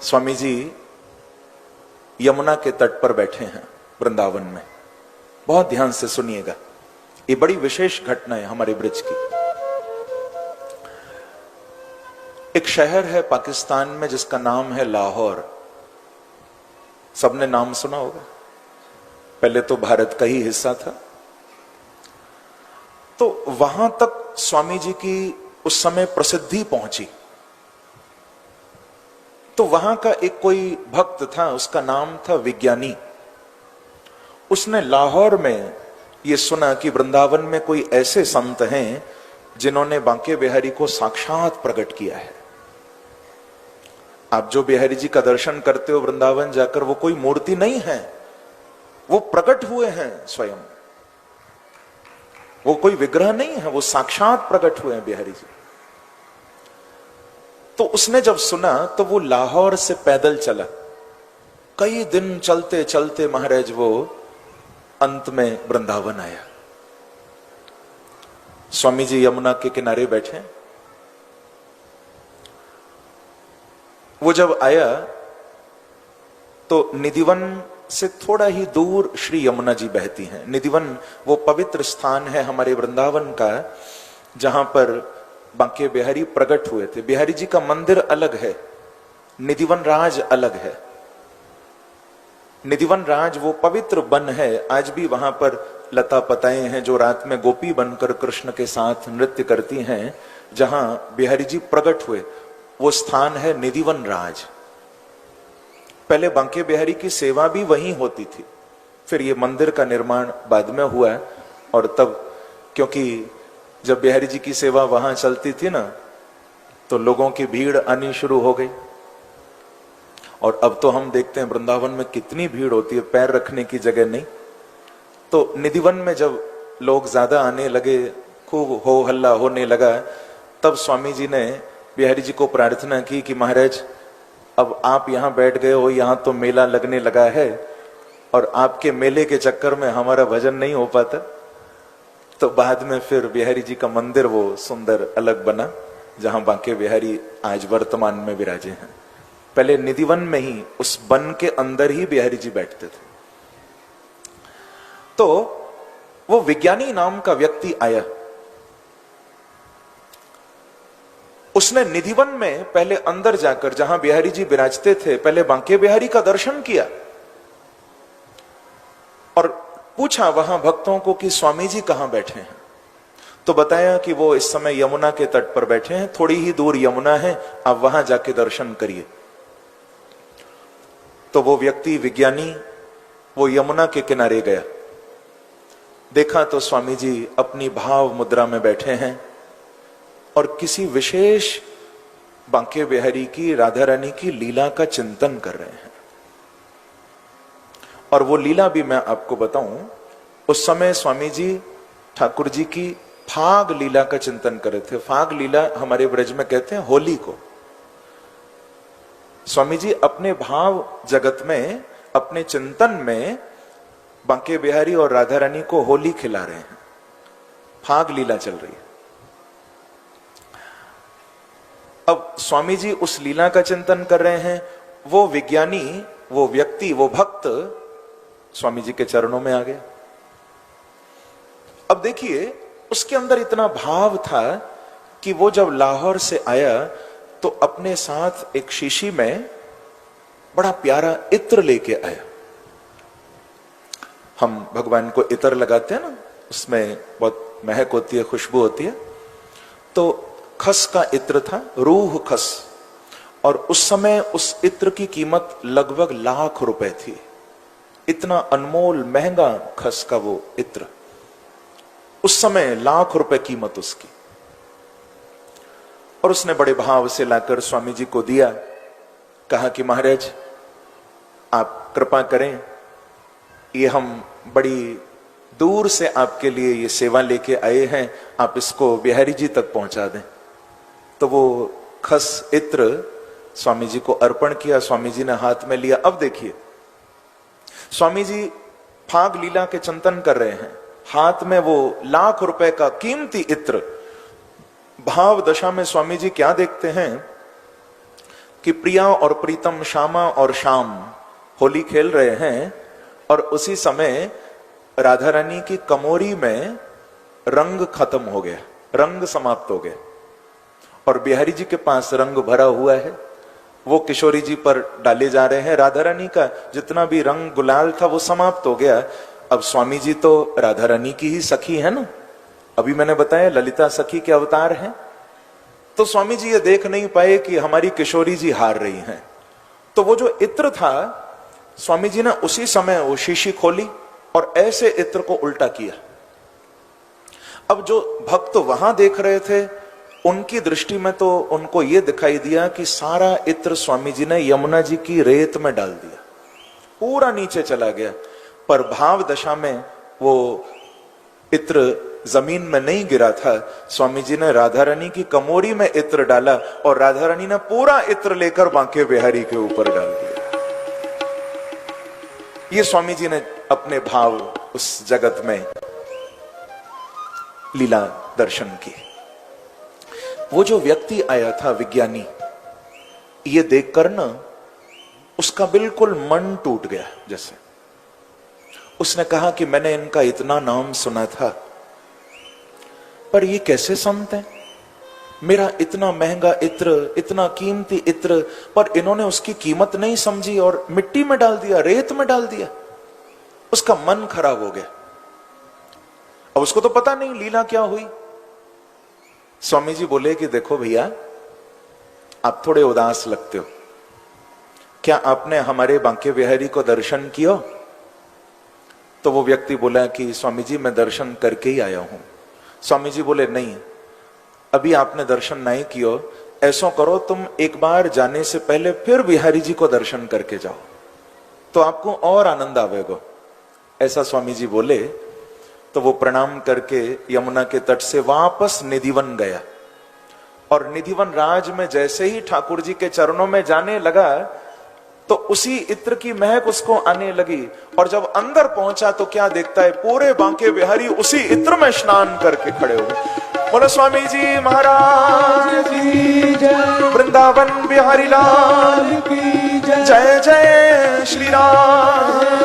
स्वामी जी यमुना के तट पर बैठे हैं वृंदावन में। बहुत ध्यान से सुनिएगा, ये बड़ी विशेष घटना है हमारे ब्रज की। एक शहर है पाकिस्तान में जिसका नाम है लाहौर। सबने नाम सुना होगा, पहले तो भारत का ही हिस्सा था। तो वहां तक स्वामी जी की उस समय प्रसिद्धि पहुंची। तो वहां का एक कोई भक्त था, उसका नाम था विज्ञानी। उसने लाहौर में यह सुना कि वृंदावन में कोई ऐसे संत हैं जिन्होंने बांके बिहारी को साक्षात प्रकट किया है। आप जो बिहारी जी का दर्शन करते हो वृंदावन जाकर, वो कोई मूर्ति नहीं है, वो प्रकट हुए हैं स्वयं। वो कोई विग्रह नहीं है, वो साक्षात प्रकट हुए हैं बिहारी जी। तो उसने जब सुना तो वो लाहौर से पैदल चला। कई दिन चलते चलते महाराज वो अंत में वृंदावन आया। स्वामी जी यमुना के किनारे बैठे। वो जब आया तो निधिवन से थोड़ा ही दूर श्री यमुना जी बहती हैं। निधिवन वो पवित्र स्थान है हमारे वृंदावन का जहां पर बांके बिहारी प्रकट हुए थे। बिहारी जी का मंदिर अलग है, निधिवन राज अलग है। निधिवन राज वो पवित्र वन है, आज भी वहां पर लता पताएं हैं जो रात में गोपी बनकर कृष्ण के साथ नृत्य करती हैं। जहां बिहारी जी प्रकट हुए वो स्थान है निधिवन राज। पहले बांके बिहारी की सेवा भी वहीं होती थी, फिर ये मंदिर का निर्माण बाद में हुआ। और तब क्योंकि जब बिहारी जी की सेवा वहां चलती थी ना, तो लोगों की भीड़ आनी शुरू हो गई। और अब तो हम देखते हैं वृंदावन में कितनी भीड़ होती है, पैर रखने की जगह नहीं। तो निधिवन में जब लोग ज्यादा आने लगे, खूब हो हल्ला होने लगा, तब स्वामी जी ने बिहारी जी को प्रार्थना की कि महाराज अब आप यहां बैठ गए हो, यहां तो मेला लगने लगा है और आपके मेले के चक्कर में हमारा भजन नहीं हो पाता। तो बाद में फिर बिहारी जी का मंदिर वो सुंदर अलग बना जहां बांके बिहारी आज वर्तमान में विराजे हैं। पहले निधिवन में ही उस वन के अंदर ही बिहारी जी बैठते थे। तो वो विज्ञानी नाम का व्यक्ति आया। उसने निधिवन में पहले अंदर जाकर जहां बिहारी जी विराजते थे, पहले बांके बिहारी का दर्शन किया और पूछा वहां भक्तों को कि स्वामी जी कहां बैठे हैं। तो बताया कि वो इस समय यमुना के तट पर बैठे हैं, थोड़ी ही दूर यमुना है, आप वहां जाके दर्शन करिए। तो वो व्यक्ति विज्ञानी वो यमुना के किनारे गया। देखा तो स्वामी जी अपनी भाव मुद्रा में बैठे हैं और किसी विशेष बांके बिहारी की, राधा रानी की लीला का चिंतन कर रहे हैं। और वो लीला भी मैं आपको बताऊं, उस समय स्वामी जी ठाकुर जी की फाग लीला का चिंतन कर रहे थे। फाग लीला हमारे ब्रज में कहते हैं होली को। स्वामी जी अपने भाव जगत में, अपने चिंतन में बांके बिहारी और राधा रानी को होली खिला रहे हैं। फाग लीला चल रही है। अब स्वामी जी उस लीला का चिंतन कर रहे हैं। वो विज्ञानी, वो व्यक्ति, वो भक्त स्वामी जी के चरणों में आ गया। अब देखिए उसके अंदर इतना भाव था कि वो जब लाहौर से आया तो अपने साथ एक शीशी में बड़ा प्यारा इत्र लेके आया। हम भगवान को इत्र लगाते हैं ना, उसमें बहुत महक होती है, खुशबू होती है। तो खस का इत्र था, रूह खस। और उस समय उस इत्र की कीमत लगभग ₹1,00,000 थी। इतना अनमोल महंगा खस का वो इत्र, उस समय ₹1,00,000 कीमत उसकी। और उसने बड़े भाव से लाकर स्वामी जी को दिया। कहा कि महाराज आप कृपा करें, ये हम बड़ी दूर से आपके लिए ये सेवा लेके आए हैं, आप इसको बिहारी जी तक पहुंचा दें। तो वो खस इत्र स्वामी जी को अर्पण किया। स्वामी जी ने हाथ में लिया। अब देखिए स्वामी जी फाग लीला के चिंतन कर रहे हैं, हाथ में वो ₹1,00,000 का कीमती इत्र। भाव दशा में स्वामी जी क्या देखते हैं कि प्रिया और प्रीतम, श्यामा और श्याम होली खेल रहे हैं और उसी समय राधा रानी की कमोरी में रंग खत्म हो गया, रंग समाप्त हो गया और बिहारी जी के पास रंग भरा हुआ है, वो किशोरी जी पर डाले जा रहे हैं। राधा रानी का जितना भी रंग गुलाल था वो समाप्त हो गया। अब स्वामी जी तो राधा रानी की ही सखी है ना, अभी मैंने बताया ललिता सखी के अवतार हैं, तो स्वामी जी ये देख नहीं पाए कि हमारी किशोरी जी हार रही हैं। तो वो जो इत्र था, स्वामी जी ने उसी समय वो शीशी खोली और ऐसे इत्र को उल्टा किया। अब जो भक्त वहां देख रहे थे उनकी दृष्टि में तो उनको यह दिखाई दिया कि सारा इत्र स्वामी जी ने यमुना जी की रेत में डाल दिया, पूरा नीचे चला गया। पर भाव दशा में वो इत्र जमीन में नहीं गिरा था। स्वामी जी ने राधा रानी की कमोरी में इत्र डाला और राधा रानी ने पूरा इत्र लेकर बांके बिहारी के ऊपर डाल दिया। ये स्वामी जी ने अपने भाव उस जगत में लीला दर्शन की। वो जो व्यक्ति आया था विज्ञानी, ये देखकर ना उसका बिल्कुल मन टूट गया। जैसे उसने कहा कि मैंने इनका इतना नाम सुना था, पर ये कैसे संत हैं? मेरा इतना महंगा इत्र, इतना कीमती इत्र, पर इन्होंने उसकी कीमत नहीं समझी और मिट्टी में डाल दिया, रेत में डाल दिया। उसका मन खराब हो गया। अब उसको तो पता नहीं लीला क्या हुई। स्वामी जी बोले कि देखो भैया, आप थोड़े उदास लगते हो, क्या आपने हमारे बांके बिहारी को दर्शन किया? तो वो व्यक्ति बोला कि स्वामी जी मैं दर्शन करके ही आया हूं। स्वामी जी बोले नहीं, अभी आपने दर्शन नहीं किया, ऐसा करो तुम एक बार जाने से पहले फिर बिहारी जी को दर्शन करके जाओ, तो आपको और आनंद आवेगा। ऐसा स्वामी जी बोले। तो वो प्रणाम करके यमुना के तट से वापस निधिवन गया और निधिवन राज में जैसे ही ठाकुर जी के चरणों में जाने लगा तो उसी इत्र की महक उसको आने लगी। और जब अंदर पहुंचा तो क्या देखता है, पूरे बांके बिहारी उसी इत्र में स्नान करके खड़े हुए। बोलो स्वामी जी महाराज की जय, वृंदावन बिहारी लाल की जय, जय जय श्री राम।